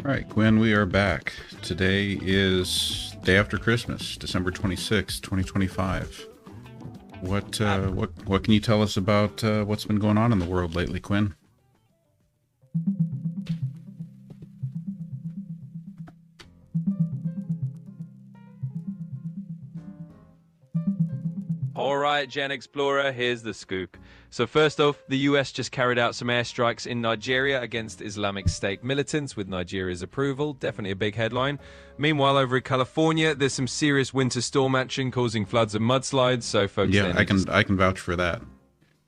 All right, Gwen, we are back. Today is day after Christmas, December 26th, 2025. What can you tell us about what's been going on in the world lately, Quinn? All right, Gen Explorer, here's the scoop. So first off, the US just carried out some airstrikes in Nigeria against Islamic State militants with Nigeria's approval. Definitely a big headline. Meanwhile, over in California, there's some serious winter storm action causing floods and mudslides, so folks Yeah, there I need can to... I can vouch for that.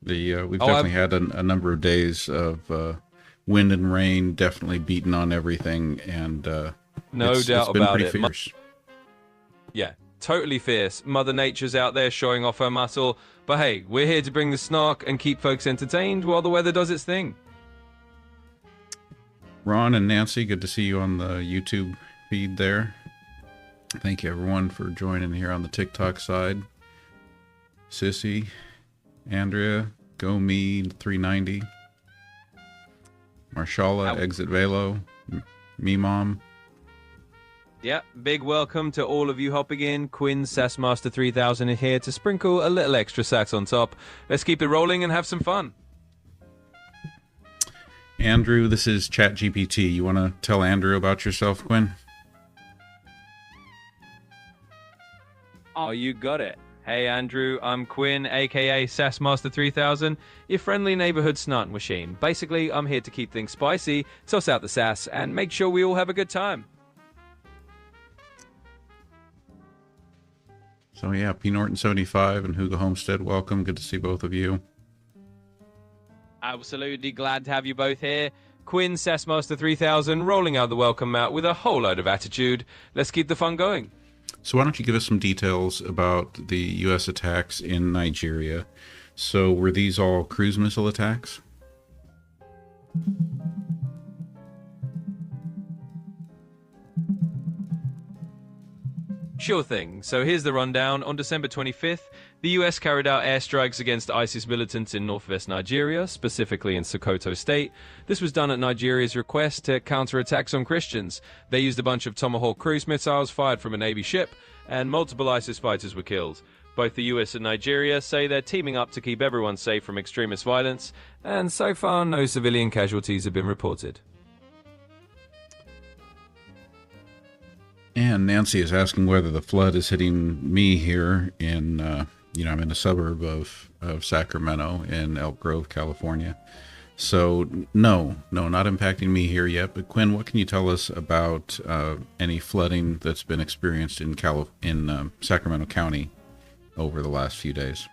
We've Oh, definitely had a number of days of wind and rain, definitely beating on everything, and no it's doubt been about pretty it. fierce. Yeah, totally fierce. Mother Nature's out there showing off her muscle. But hey, we're here to bring the snark and keep folks entertained while the weather does its thing. Ron and Nancy, good to see you on the YouTube feed there. Thank you everyone for joining here on the TikTok side. Sissy, Andrea, Go Me 390, Marshala, Exit Velo, Me Mom. Yeah, big welcome to all of you hopping in. Quinn Sassmaster 3000 is here to sprinkle a little extra sass on top. Let's keep it rolling and have some fun. Andrew, this is ChatGPT. You want to tell Andrew about yourself, Quinn? Oh, you got it. Hey, Andrew, I'm Quinn, aka Sassmaster 3000, your friendly neighborhood snark machine. Basically, I'm here to keep things spicy, toss out the sass, and make sure we all have a good time. So yeah, P Norton 75 and Hugo Homestead, welcome. Good to see both of you. Absolutely glad to have you both here. Quinn Sassmaster 3000 rolling out the welcome mat with a whole load of attitude. Let's keep the fun going. So why don't you give us some details about the U.S. attacks in Nigeria? So were these all cruise missile attacks? Sure thing. So here's the rundown. On December 25th, the US carried out airstrikes against ISIS militants in northwest Nigeria, specifically in Sokoto State. This was done at Nigeria's request to counter attacks on Christians. They used a bunch of Tomahawk cruise missiles fired from a Navy ship, and multiple ISIS fighters were killed. Both the US and Nigeria say they're teaming up to keep everyone safe from extremist violence, and so far no civilian casualties have been reported. And Nancy is asking whether the flood is hitting me here in, I'm in a suburb of Sacramento in Elk Grove, California. So no, not impacting me here yet. But Quinn, what can you tell us about any flooding that's been experienced in Sacramento County over the last few days?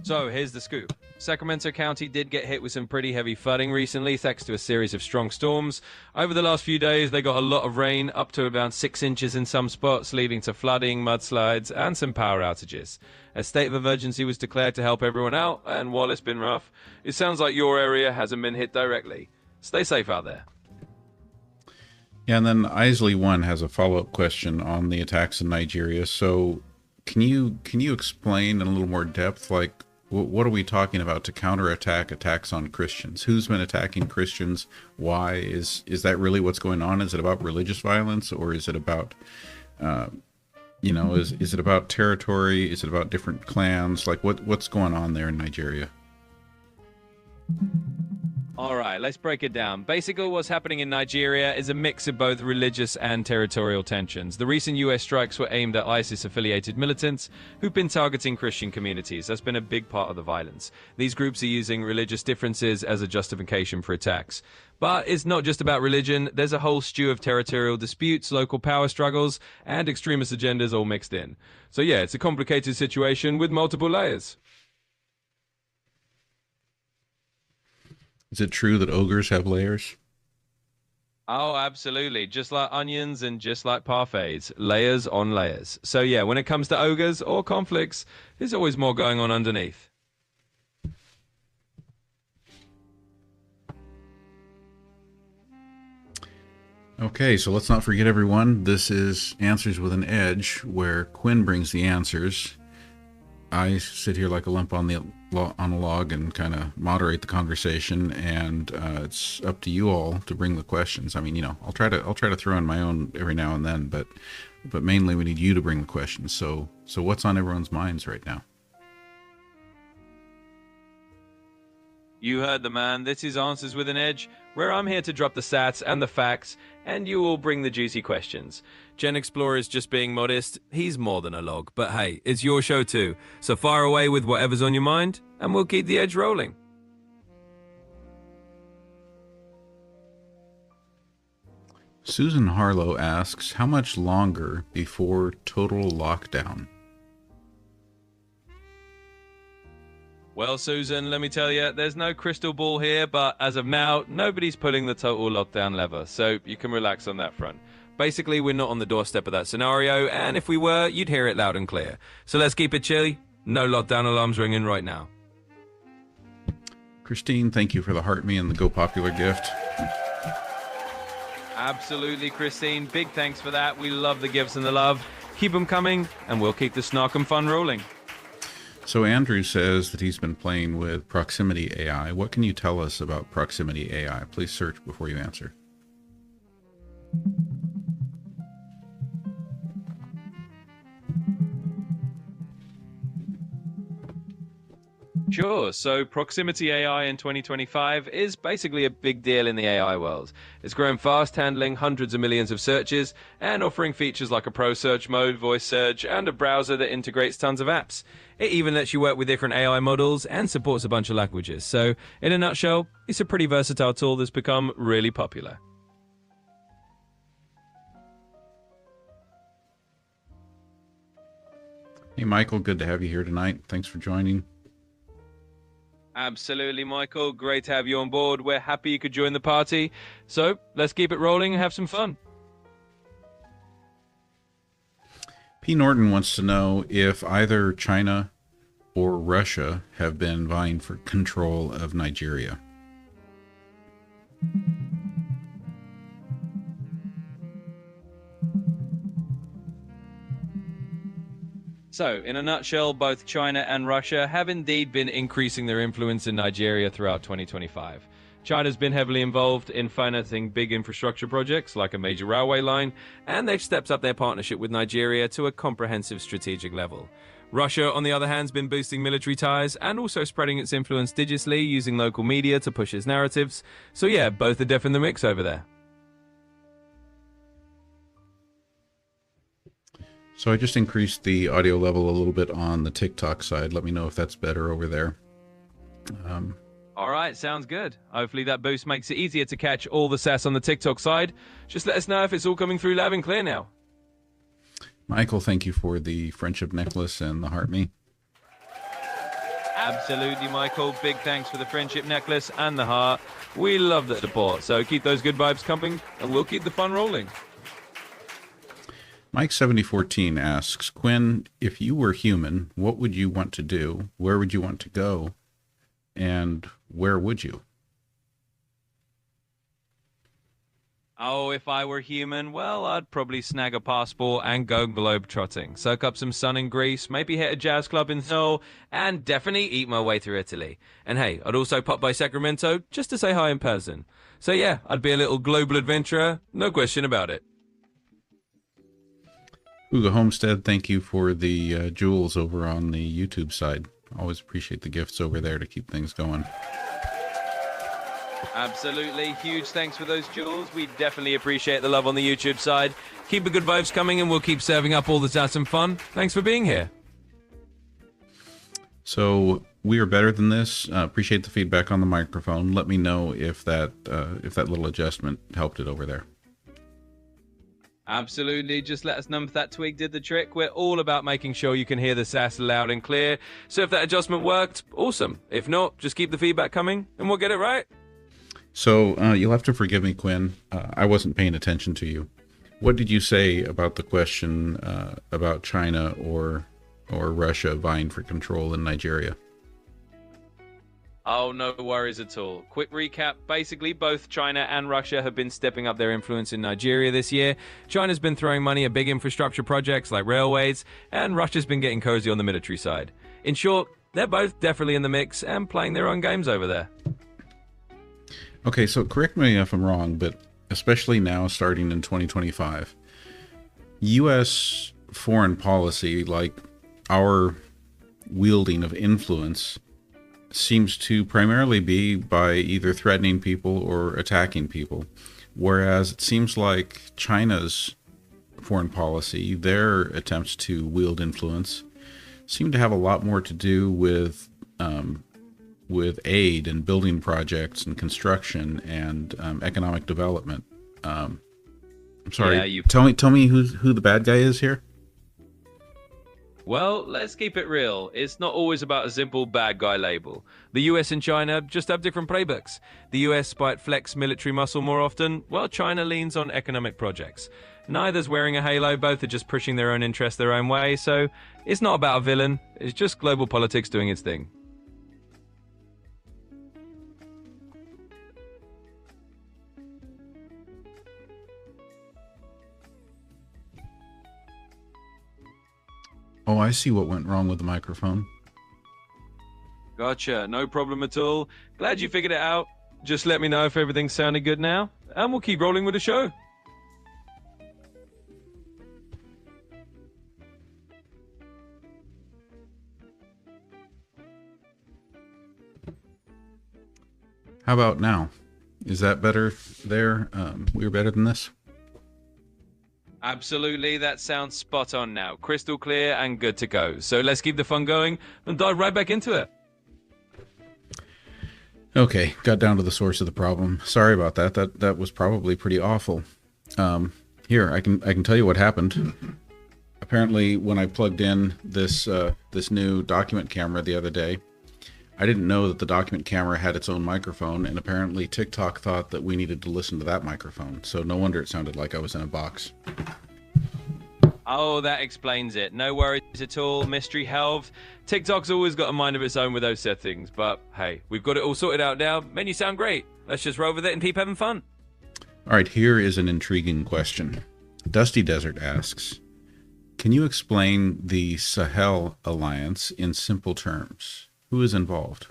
So here's the scoop. Sacramento County did get hit with some pretty heavy flooding recently, thanks to a series of strong storms. Over the last few days, they got a lot of rain, up to about 6 inches in some spots, leading to flooding, mudslides, and some power outages. A state of emergency was declared to help everyone out, and while it's been rough, it sounds like your area hasn't been hit directly. Stay safe out there. Yeah, and then Isley One has a follow-up question on the attacks in Nigeria. So can you explain in a little more depth, like, what are we talking about to counterattack attacks on Christians? Who's been attacking Christians? Why? Is that really what's going on? Is it about religious violence, or is it about, is it about territory? Is it about different clans? Like what's going on there in Nigeria? All right, let's break it down. Basically, what's happening in Nigeria is a mix of both religious and territorial tensions. The recent US strikes were aimed at ISIS-affiliated militants who've been targeting Christian communities. That's been a big part of the violence. These groups are using religious differences as a justification for attacks. But it's not just about religion. There's a whole stew of territorial disputes, local power struggles, and extremist agendas all mixed in. So yeah, it's a complicated situation with multiple layers. Is it true that ogres have layers? Oh, absolutely. Just like onions and just like parfaits. Layers on layers. So yeah, when it comes to ogres or conflicts, there's always more going on underneath. Okay, so let's not forget, everyone. This is Answers with an Edge, where Quinn brings the answers. I sit here like a lump on a log and kind of moderate the conversation, and it's up to you all to bring the questions. I mean, I'll try to throw in my own every now and then, but mainly we need you to bring the questions. So what's on everyone's minds right now? You heard the man. This is Answers with an Edge, where I'm here to drop the stats and the facts, and you will bring the juicy questions. Gen Explorer is just being modest. He's more than a log. But hey, it's your show too. So fire away with whatever's on your mind, and we'll keep the edge rolling. Susan Harlow asks, how much longer before total lockdown? Well, Susan, let me tell you, there's no crystal ball here, but as of now, nobody's pulling the total lockdown lever, so you can relax on that front. Basically, we're not on the doorstep of that scenario, and if we were, you'd hear it loud and clear. So let's keep it chilly. No lockdown alarms ringing right now. Christine, thank you for the Heart Me and the Go Popular gift. Absolutely, Christine. Big thanks for that. We love the gifts and the love. Keep them coming, and we'll keep the snark and fun rolling. So Andrew says that he's been playing with Proximity AI. What can you tell us about Proximity AI? Please search before you answer. Sure. So Proximity AI in 2025 is basically a big deal in the AI world. It's growing fast, handling hundreds of millions of searches, and offering features like a pro search mode, voice search, and a browser that integrates tons of apps. It even lets you work with different AI models and supports a bunch of languages. So, in a nutshell, it's a pretty versatile tool that's become really popular. Hey, Michael, good to have you here tonight. Thanks for joining. Absolutely, Michael. Great to have you on board. We're happy you could join the party. So, let's keep it rolling and have some fun. P. Norton wants to know if either China or Russia have been vying for control of Nigeria. So, in a nutshell, both China and Russia have indeed been increasing their influence in Nigeria throughout 2025. China's been heavily involved in financing big infrastructure projects like a major railway line, and they've stepped up their partnership with Nigeria to a comprehensive strategic level. Russia, on the other hand, has been boosting military ties and also spreading its influence digitally, using local media to push its narratives. So yeah, both are definitely in the mix over there. So I just increased the audio level a little bit on the TikTok side. Let me know if that's better over there. All right, sounds good. Hopefully that boost makes it easier to catch all the sass on the TikTok side. Just let us know if it's all coming through loud and clear now. Michael, thank you for the friendship necklace and the Heart Me. Absolutely, Michael. Big thanks for the friendship necklace and the heart. We love the support, so keep those good vibes coming, and we'll keep the fun rolling. Mike7014 asks, Quinn, if you were human, what would you want to do? Where would you want to go? And where would you? Oh, if I were human, well, I'd probably snag a passport and go globe-trotting. Soak up some sun in Greece, maybe hit a jazz club in Seoul, and definitely eat my way through Italy. And hey, I'd also pop by Sacramento just to say hi in person. So yeah, I'd be a little global adventurer, no question about it. Hugo Homestead, thank you for the jewels over on the YouTube side. Always appreciate the gifts over there to keep things going. Absolutely. Huge thanks for those jewels. We definitely appreciate the love on the YouTube side. Keep the good vibes coming and we'll keep serving up all the sass and fun. Thanks for being here. So we are better than this. Appreciate the feedback on the microphone. Let me know if that little adjustment helped it over there. Absolutely. Just let us know if that tweak did the trick. We're all about making sure you can hear the sass loud and clear. So if that adjustment worked, awesome. If not, just keep the feedback coming and we'll get it right. So you'll have to forgive me, Quinn. I wasn't paying attention to you. What did you say about the question about China or Russia vying for control in Nigeria? Oh, no worries at all. Quick recap. Basically, both China and Russia have been stepping up their influence in Nigeria this year. China's been throwing money at big infrastructure projects like railways, and Russia's been getting cozy on the military side. In short, they're both definitely in the mix and playing their own games over there. Okay, so correct me if I'm wrong, but especially now, starting in 2025, U.S. foreign policy, like our wielding of influence, seems to primarily be by either threatening people or attacking people. Whereas it seems like China's foreign policy, their attempts to wield influence, seem to have a lot more to do with aid and building projects and construction and economic development. I'm sorry. Yeah, Tell me who the bad guy is here. Well, let's keep it real. It's not always about a simple bad guy label. The US and China just have different playbooks. The US might flex military muscle more often, while China leans on economic projects. Neither's wearing a halo, both are just pushing their own interests their own way, so it's not about a villain, it's just global politics doing its thing. Oh, I see what went wrong with the microphone. Gotcha, no problem at all. Glad you figured it out. Just let me know if everything's sounding good now, and we'll keep rolling with the show. How about now? Is that better there? We're better than this? Absolutely, that sounds spot on now. Crystal clear and good to go. So let's keep the fun going and dive right back into it. Okay, got down to the source of the problem. Sorry about that. That was probably pretty awful. Here, I can tell you what happened. Apparently, when I plugged in this new document camera the other day, I didn't know that the document camera had its own microphone, and apparently TikTok thought that we needed to listen to that microphone. So no wonder it sounded like I was in a box. Oh, that explains it. No worries at all. Mystery helved. TikTok's always got a mind of its own with those settings. But hey, we've got it all sorted out now. Men, you sound great. Let's just roll with it and keep having fun. All right, here is an intriguing question. Dusty Desert asks, can you explain the Sahel Alliance in simple terms? Who is involved?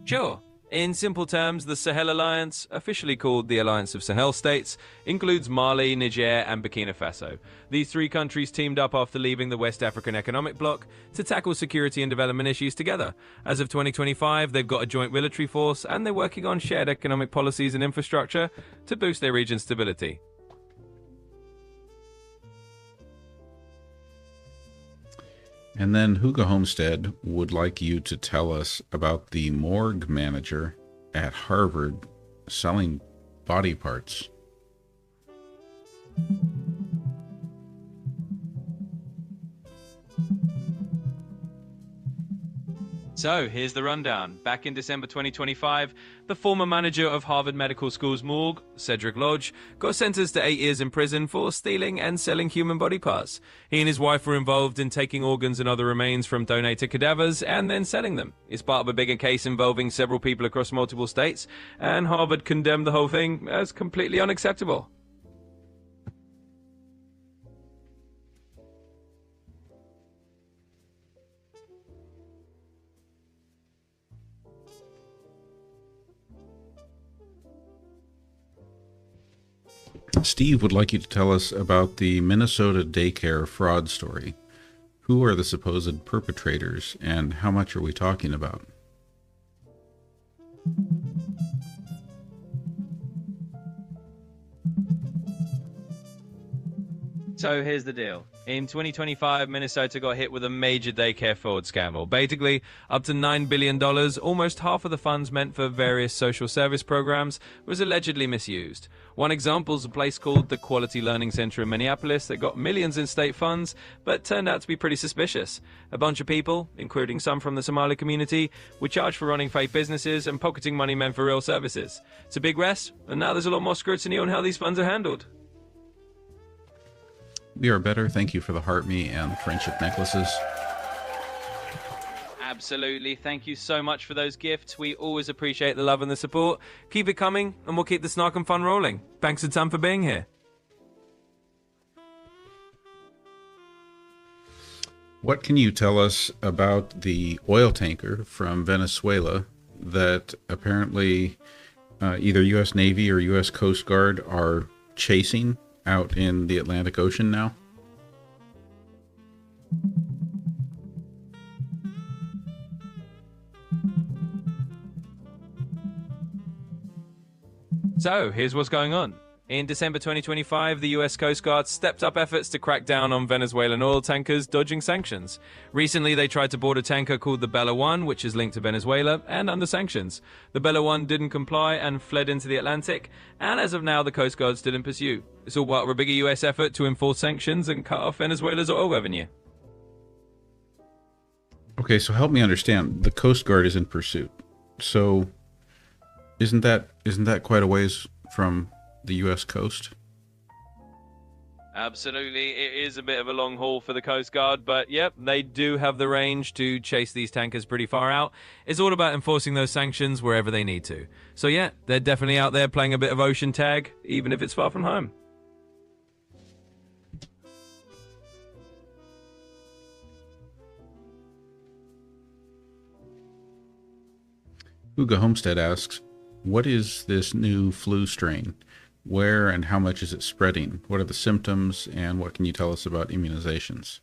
Sure. In simple terms, the Sahel Alliance, officially called the Alliance of Sahel States, includes Mali, Niger, and Burkina Faso. These three countries teamed up after leaving the West African Economic Bloc to tackle security and development issues together. As of 2025, they've got a joint military force, and they're working on shared economic policies and infrastructure to boost their region's stability. And then Hugo Homestead would like you to tell us about the morgue manager at Harvard selling body parts. So, here's the rundown. Back in December 2025, the former manager of Harvard Medical School's morgue, Cedric Lodge, got sentenced to 8 years in prison for stealing and selling human body parts. He and his wife were involved in taking organs and other remains from donated cadavers and then selling them. It's part of a bigger case involving several people across multiple states, and Harvard condemned the whole thing as completely unacceptable. Steve would like you to tell us about the Minnesota daycare fraud story. Who are the supposed perpetrators, and how much are we talking about? So here's the deal. In 2025, Minnesota got hit with a major daycare fraud scandal. Basically, up to $9 billion, almost half of the funds meant for various social service programs, was allegedly misused. One example is a place called the Quality Learning Center in Minneapolis that got millions in state funds, but turned out to be pretty suspicious. A bunch of people, including some from the Somali community, were charged for running fake businesses and pocketing money meant for real services. It's a big mess, and now there's a lot more scrutiny on how these funds are handled. We are better. Thank you for the heart me and the friendship necklaces. Absolutely. Thank you so much for those gifts. We always appreciate the love and the support. Keep it coming, and we'll keep the snark and fun rolling. Thanks a ton for being here. What can you tell us about the oil tanker from Venezuela that apparently either U.S. Navy or U.S. Coast Guard are chasing out in the Atlantic Ocean now? So, here's what's going on. In December 2025, the US Coast Guard stepped up efforts to crack down on Venezuelan oil tankers dodging sanctions. Recently, they tried to board a tanker called the Bella 1, which is linked to Venezuela and under sanctions. The Bella 1 didn't comply and fled into the Atlantic, and as of now, the Coast Guard's still in pursuit. It's all part of a bigger US effort to enforce sanctions and cut off Venezuela's oil revenue. Okay, so help me understand. The Coast Guard is in pursuit. So isn't that quite a ways from the U.S. coast? Absolutely, it is a bit of a long haul for the Coast Guard, but yep, they do have the range to chase these tankers pretty far out. It's all about enforcing those sanctions wherever they need to. So yeah, they're definitely out there playing a bit of ocean tag, even if it's far from home. Uga Homestead asks, what is this new flu strain? Where and how much is it spreading? What are the symptoms, and what can you tell us about immunizations?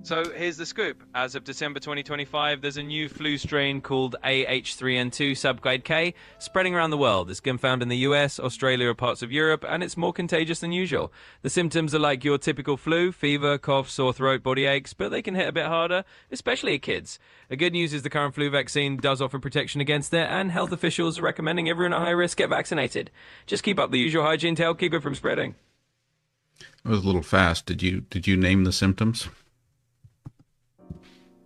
So here's the scoop. As of December 2025, there's a new flu strain called AH3N2 subgrade K spreading around the world. It's been found in the US, Australia, or parts of Europe, and it's more contagious than usual. The symptoms are like your typical flu, fever, cough, sore throat, body aches, but they can hit a bit harder, especially at kids. The good news is the current flu vaccine does offer protection against it, and health officials are recommending everyone at high risk get vaccinated. Just keep up the usual hygiene to help keep it from spreading. I was a little fast. Did you name the symptoms?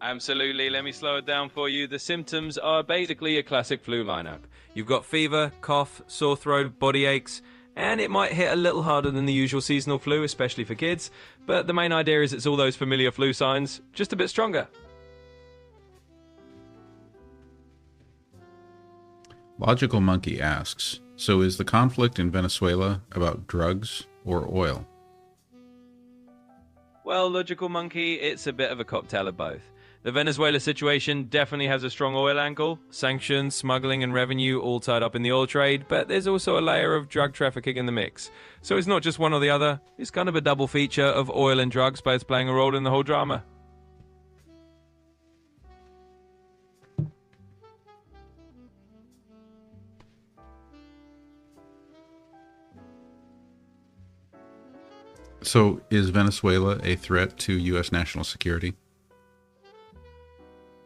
Absolutely. Let me slow it down for you. The symptoms are basically a classic flu lineup. You've got fever, cough, sore throat, body aches, and it might hit a little harder than the usual seasonal flu, especially for kids. But the main idea is it's all those familiar flu signs, just a bit stronger. Logical Monkey asks, so is the conflict in Venezuela about drugs or oil? Well, Logical Monkey, it's a bit of a cocktail of both. The Venezuela situation definitely has a strong oil angle, sanctions, smuggling and revenue all tied up in the oil trade, but there's also a layer of drug trafficking in the mix. So it's not just one or the other, it's kind of a double feature of oil and drugs both playing a role in the whole drama. So is Venezuela a threat to U.S. national security?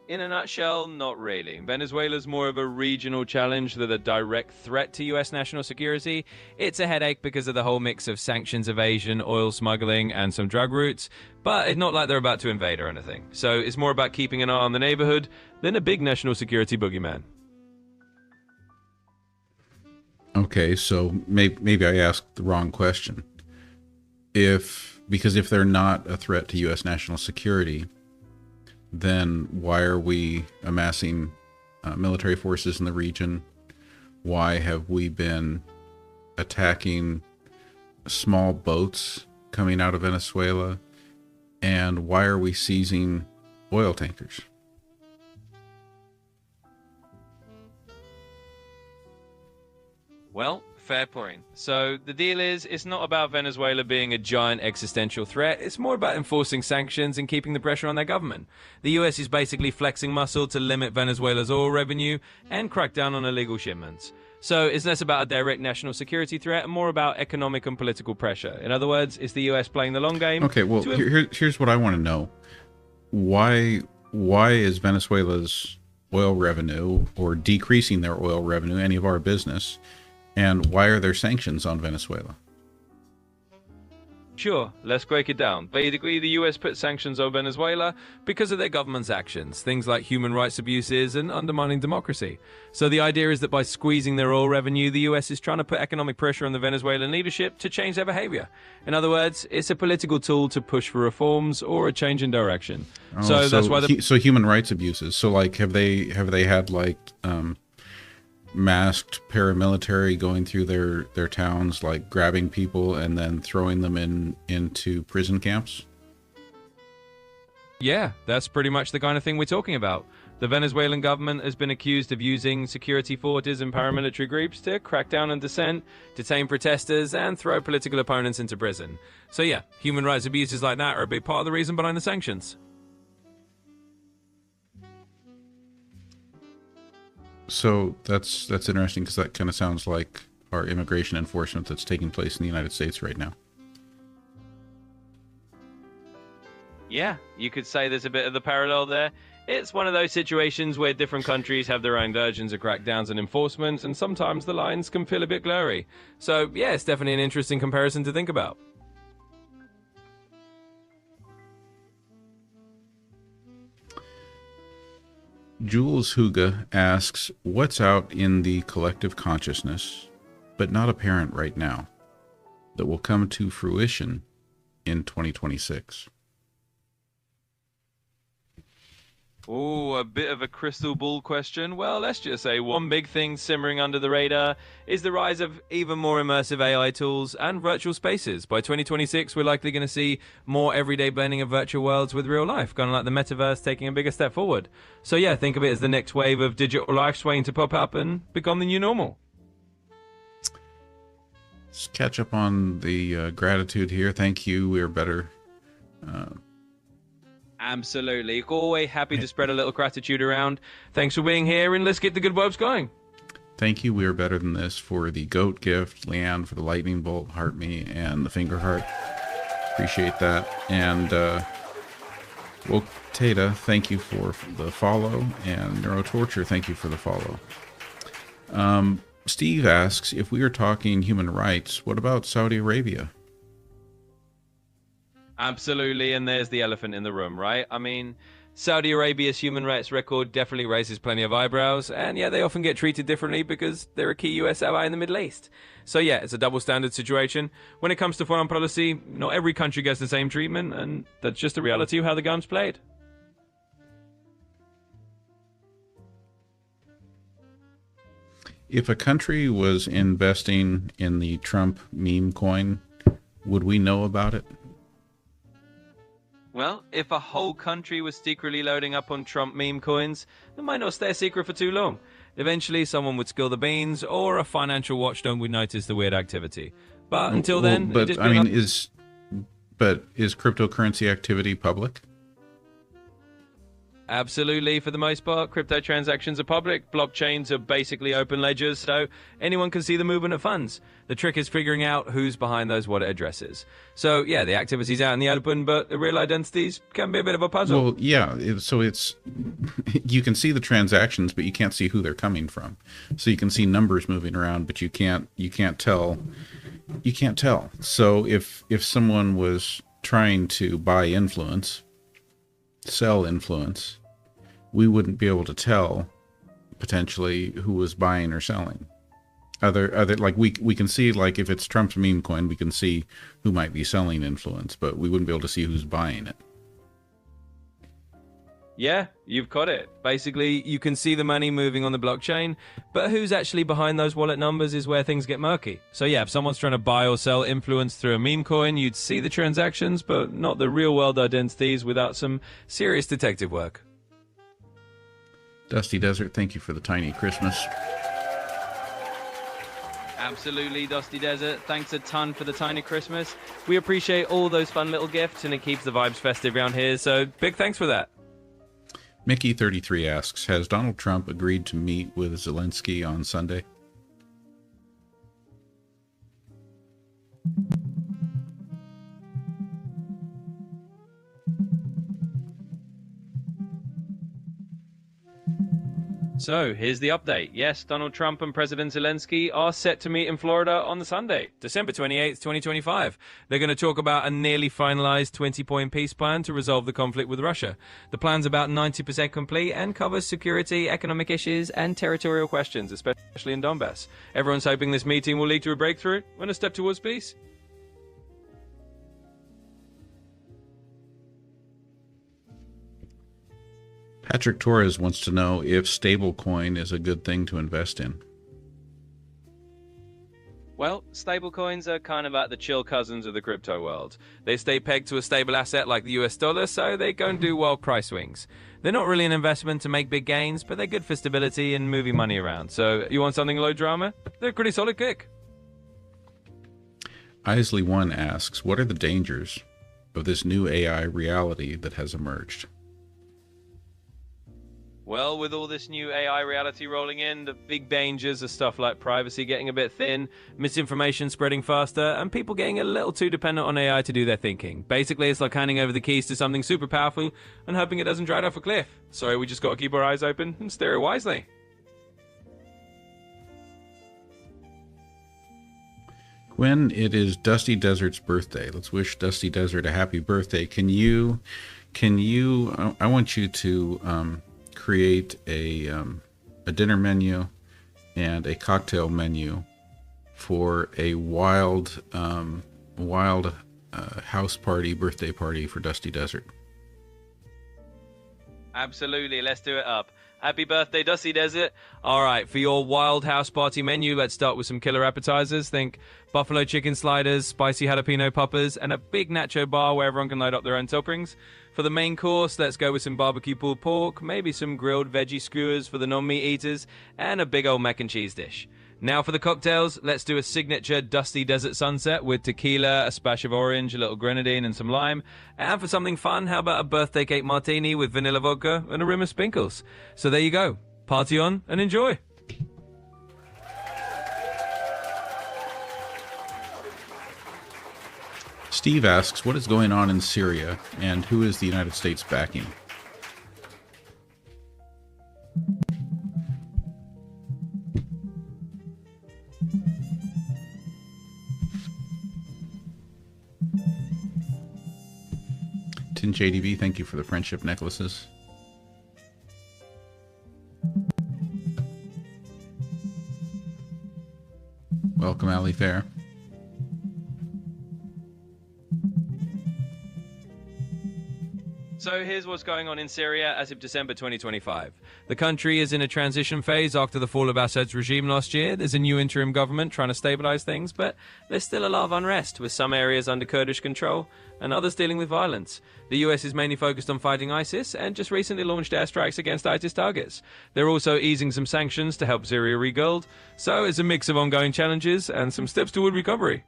In a nutshell, not really. Venezuela's more of a regional challenge than a direct threat to US national security. It's a headache because of the whole mix of sanctions evasion, oil smuggling, and some drug routes, but it's not like they're about to invade or anything. So it's more about keeping an eye on the neighborhood than a big national security boogeyman. Okay, so maybe I asked the wrong question. Because if they're not a threat to U.S. national security, then why are we amassing military forces in the region? Why have we been attacking small boats coming out of Venezuela? And why are we seizing oil tankers? Well, fair point. So the deal is, it's not about Venezuela being a giant existential threat. It's more about enforcing sanctions and keeping the pressure on their government. The US is basically flexing muscle to limit Venezuela's oil revenue and crack down on illegal shipments. So it's less about a direct national security threat and more about economic and political pressure. In other words, it's the US playing the long game. Okay, well, here's what I want to know. Why is Venezuela's oil revenue, or decreasing their oil revenue, any of our business? And why are there sanctions on Venezuela? Sure, let's break it down. Basically, the US put sanctions on Venezuela because of their government's actions, things like human rights abuses and undermining democracy. So the idea is that by squeezing their oil revenue, the US is trying to put economic pressure on the Venezuelan leadership to change their behavior. In other words, it's a political tool to push for reforms or a change in direction. So that's why so human rights abuses. So like have they had like masked paramilitary going through their towns, like grabbing people and then throwing them into prison camps? Yeah, that's pretty much the kind of thing we're talking about. The Venezuelan government has been accused of using security forces and paramilitary groups to crack down on dissent, detain protesters, and throw political opponents into prison. So yeah, human rights abuses like that are a big part of the reason behind the sanctions. So that's interesting, because that kind of sounds like our immigration enforcement that's taking place in the United States right now. Yeah, you could say there's a bit of the parallel there. It's one of those situations where different countries have their own versions of crackdowns and enforcement, and sometimes the lines can feel a bit blurry. So yeah, it's definitely an interesting comparison to think about. Jules Huga asks, what's out in the collective consciousness, but not apparent right now, that will come to fruition in 2026? Oh, a bit of a crystal ball question. Well, let's just say one big thing simmering under the radar is the rise of even more immersive AI tools and virtual spaces. By 2026, we're likely going to see more everyday blending of virtual worlds with real life, kind of like the metaverse taking a bigger step forward. So yeah, think of it as the next wave of digital life waiting to pop up and become the new normal. Let's catch up on the gratitude here. Thank you. We're better. Absolutely. Always happy to spread a little gratitude around. Thanks for being here, and let's get the good vibes going. Thank you. We are better than this for the goat gift, Leanne for the lightning bolt, heart me, and the finger heart. Appreciate that. And well, Tata, thank you for the follow, and Neurotorture, thank you for the follow. Steve asks, if we are talking human rights, what about Saudi Arabia? Absolutely, and there's the elephant in the room, right? I mean, Saudi Arabia's human rights record definitely raises plenty of eyebrows, and yeah, they often get treated differently because they're a key US ally in the Middle East. So yeah, it's a double standard situation. When it comes to foreign policy, not every country gets the same treatment, and that's just the reality of how the game's played. If a country was investing in the Trump meme coin, would we know about it? Well, if a whole country was secretly loading up on Trump meme coins, it might not stay a secret for too long. Eventually, someone would spill the beans, or a financial watchdog would notice the weird activity. But until then, but I mean, is cryptocurrency activity public? Absolutely, for the most part, crypto transactions are public. Blockchains are basically open ledgers, so anyone can see the movement of funds. The trick is figuring out who's behind those wallet addresses. So yeah, the activity's out in the open, but the real identities can be a bit of a puzzle. Well, yeah, so it's you can see the transactions, but you can't see who they're coming from. So you can see numbers moving around, but you can't tell. You can't tell. So if someone was trying to buy influence, sell influence, we wouldn't be able to tell potentially who was buying or selling. Other like we can see, like if it's Trump's meme coin, we can see who might be selling influence, but we wouldn't be able to see who's buying it. Yeah, you've got it. Basically, you can see the money moving on the blockchain, but who's actually behind those wallet numbers is where things get murky. So yeah, if someone's trying to buy or sell influence through a meme coin, you'd see the transactions, but not the real world identities without some serious detective work. Dusty Desert, thank you for the tiny Christmas. Absolutely, Dusty Desert. Thanks a ton for the tiny Christmas. We appreciate all those fun little gifts, and it keeps the vibes festive around here, so big thanks for that. Mickey33 asks, has Donald Trump agreed to meet with Zelensky on Sunday? So, here's the update. Yes, Donald Trump and President Zelensky are set to meet in Florida on the Sunday, December 28th, 2025. They're going to talk about a nearly finalized 20-point peace plan to resolve the conflict with Russia. The plan's about 90% complete and covers security, economic issues, and territorial questions, especially in Donbass. Everyone's hoping this meeting will lead to a breakthrough and a step towards peace. Patrick Torres wants to know if stablecoin is a good thing to invest in. Well, stablecoins are kind of like the chill cousins of the crypto world. They stay pegged to a stable asset like the US dollar, so they go and do wild price swings. They're not really an investment to make big gains, but they're good for stability and moving money around. So, you want something low drama? They're a pretty solid kick. Isley1 asks, what are the dangers of this new AI reality that has emerged? Well, with all this new AI reality rolling in, the big dangers are stuff like privacy getting a bit thin, misinformation spreading faster, and people getting a little too dependent on AI to do their thinking. Basically, it's like handing over the keys to something super powerful and hoping it doesn't drive off a cliff. So we just got to keep our eyes open and steer it wisely. When it is Dusty Desert's birthday, let's wish Dusty Desert a happy birthday. I want you to create a dinner menu and a cocktail menu for a wild house party, birthday party for Dusty Desert. Absolutely, let's do it up. Happy birthday, Dusty Desert. All right, for your wild house party menu, let's start with some killer appetizers. Think buffalo chicken sliders, spicy jalapeno poppers, and a big nacho bar where everyone can load up their own toppings. For the main course, let's go with some barbecue pulled pork, maybe some grilled veggie skewers for the non-meat eaters, and a big old mac and cheese dish. Now for the cocktails, let's do a signature Dusty Desert Sunset with tequila, a splash of orange, a little grenadine, and some lime. And for something fun, how about a birthday cake martini with vanilla vodka and a rim of sprinkles? So there you go. Party on and enjoy. Steve asks, what is going on in Syria and who is the United States backing? Tin JDB, thank you for the friendship necklaces. Welcome, Ali Fair. So here's what's going on in Syria as of December 2025. The country is in a transition phase after the fall of Assad's regime last year. There's a new interim government trying to stabilize things, but there's still a lot of unrest, with some areas under Kurdish control and others dealing with violence. The US is mainly focused on fighting ISIS and just recently launched airstrikes against ISIS targets. They're also easing some sanctions to help Syria rebuild, so it's a mix of ongoing challenges and some steps toward recovery.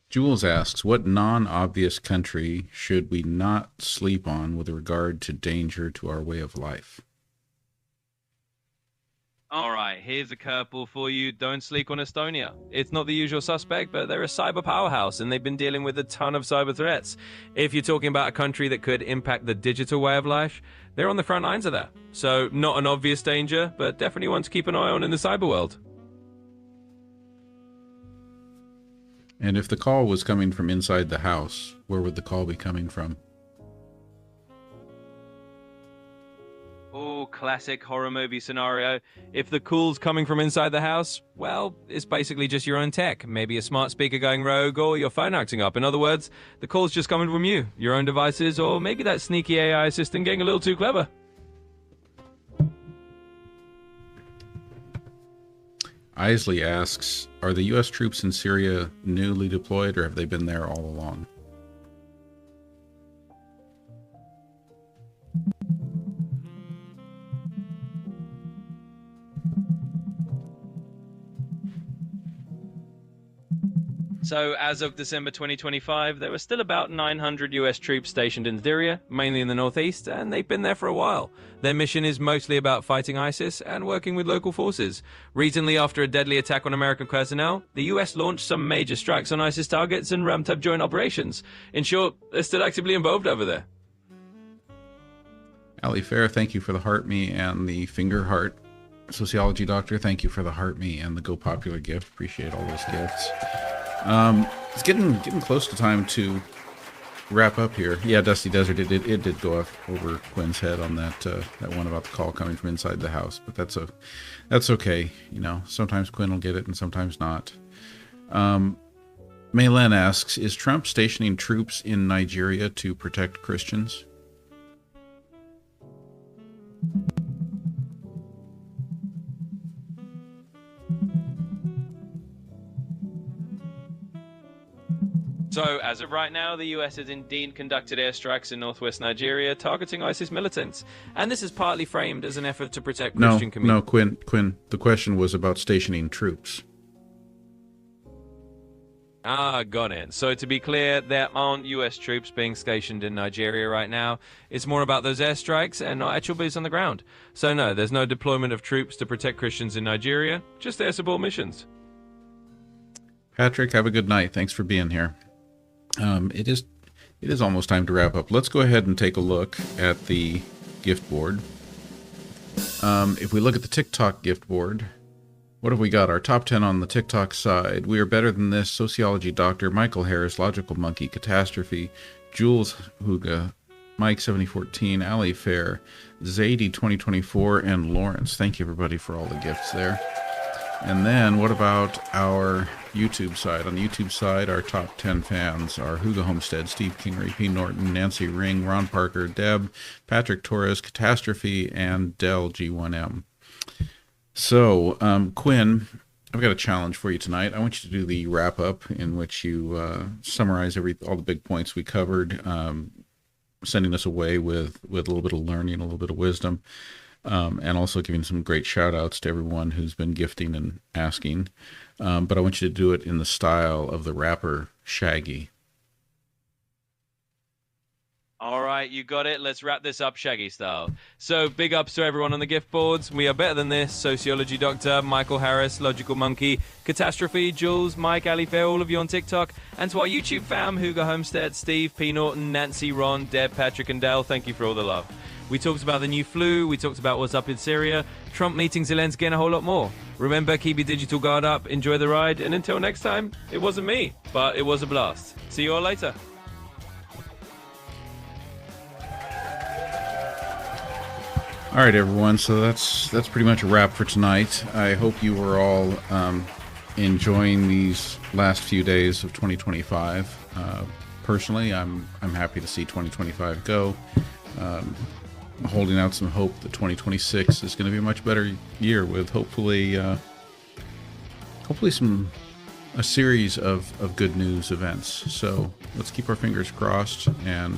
Jules asks, what non-obvious country should we not sleep on with regard to danger to our way of life? All right, here's a curveball for you. Don't sleep on Estonia. It's not the usual suspect, but they're a cyber powerhouse, and they've been dealing with a ton of cyber threats. If you're talking about a country that could impact the digital way of life, they're on the front lines of that. So not an obvious danger, but definitely one to keep an eye on in the cyber world. And if the call was coming from inside the house, where would the call be coming from? Oh, classic horror movie scenario. If the call's coming from inside the house, well, it's basically just your own tech. Maybe a smart speaker going rogue or your phone acting up. In other words, the call's just coming from you, your own devices, or maybe that sneaky AI assistant getting a little too clever. Isley asks, are the U.S. troops in Syria newly deployed or have they been there all along? So as of December 2025, there were still about 900 US troops stationed in Syria, mainly in the northeast, and they've been there for a while. Their mission is mostly about fighting ISIS and working with local forces. Recently, after a deadly attack on American personnel, the US launched some major strikes on ISIS targets and ramped up joint operations. In short, they're still actively involved over there. Ali Fair, thank you for the heart me and the finger heart. Sociology Doctor, thank you for the heart me and the Go Popular gift. Appreciate all those gifts. It's getting close to time to wrap up here. Yeah, Dusty Desert, it did go up over Quinn's head on that one about the call coming from inside the house, but that's okay. You know, sometimes Quinn will get it and sometimes not. Maylen asks, is Trump stationing troops in Nigeria to protect Christians? So, as of right now, the US has indeed conducted airstrikes in northwest Nigeria targeting ISIS militants. And this is partly framed as an effort to protect Christian communities. No, Quinn, the question was about stationing troops. Ah, got it. So to be clear, there aren't US troops being stationed in Nigeria right now. It's more about those airstrikes and not actual boots on the ground. So no, there's no deployment of troops to protect Christians in Nigeria, just air support missions. Patrick, have a good night. Thanks for being here. It is almost time to wrap up. Let's go ahead and take a look at the gift board. If we look at the TikTok gift board, what have we got? Our top 10 on the TikTok side. We Are Better Than This, Sociology Doctor, Michael Harris, Logical Monkey, Catastrophe, Jules Huga, Mike 7014, Ali Fair, Zadie 2024, and Lawrence. Thank you everybody for all the gifts there. And then what about our YouTube side? On the YouTube side, our top 10 fans are Hugo Homestead, Steve Kingery, P. Norton, Nancy Ring, Ron Parker, Deb, Patrick Torres, Catastrophe, and Dell G1M. So, Quinn, I've got a challenge for you tonight. I want you to do the wrap-up in which you summarize all the big points we covered, sending us away with a little bit of learning, a little bit of wisdom. And also giving some great shout outs to everyone who's been gifting and asking. But I want you to do it in the style of the rapper Shaggy. All right, you got it. Let's wrap this up Shaggy style. So big ups to everyone on the gift boards. We Are Better Than This, Sociology Doctor, Michael Harris, Logical Monkey, Catastrophe, Jules, Mike, Ali Fair, all of you on TikTok. And to our YouTube fam, Hugo Homestead, Steve, P. Norton, Nancy, Ron, Deb, Patrick, and Dale, thank you for all the love. We talked about the new flu, we talked about what's up in Syria, Trump meeting Zelensky, and a whole lot more. Remember, keep your digital guard up, enjoy the ride, and until next time, it wasn't me, but it was a blast. See you all later. All right, everyone. So that's pretty much a wrap for tonight. I hope you were all enjoying these last few days of 2025. Personally, I'm happy to see 2025 go. Holding out some hope that 2026 is going to be a much better year with hopefully a series of good news events. So let's keep our fingers crossed and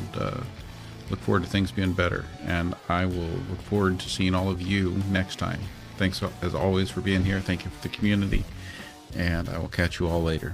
look forward to things being better. And I will look forward to seeing all of you next time. Thanks as always for being here. Thank you for the community, and I will catch you all later.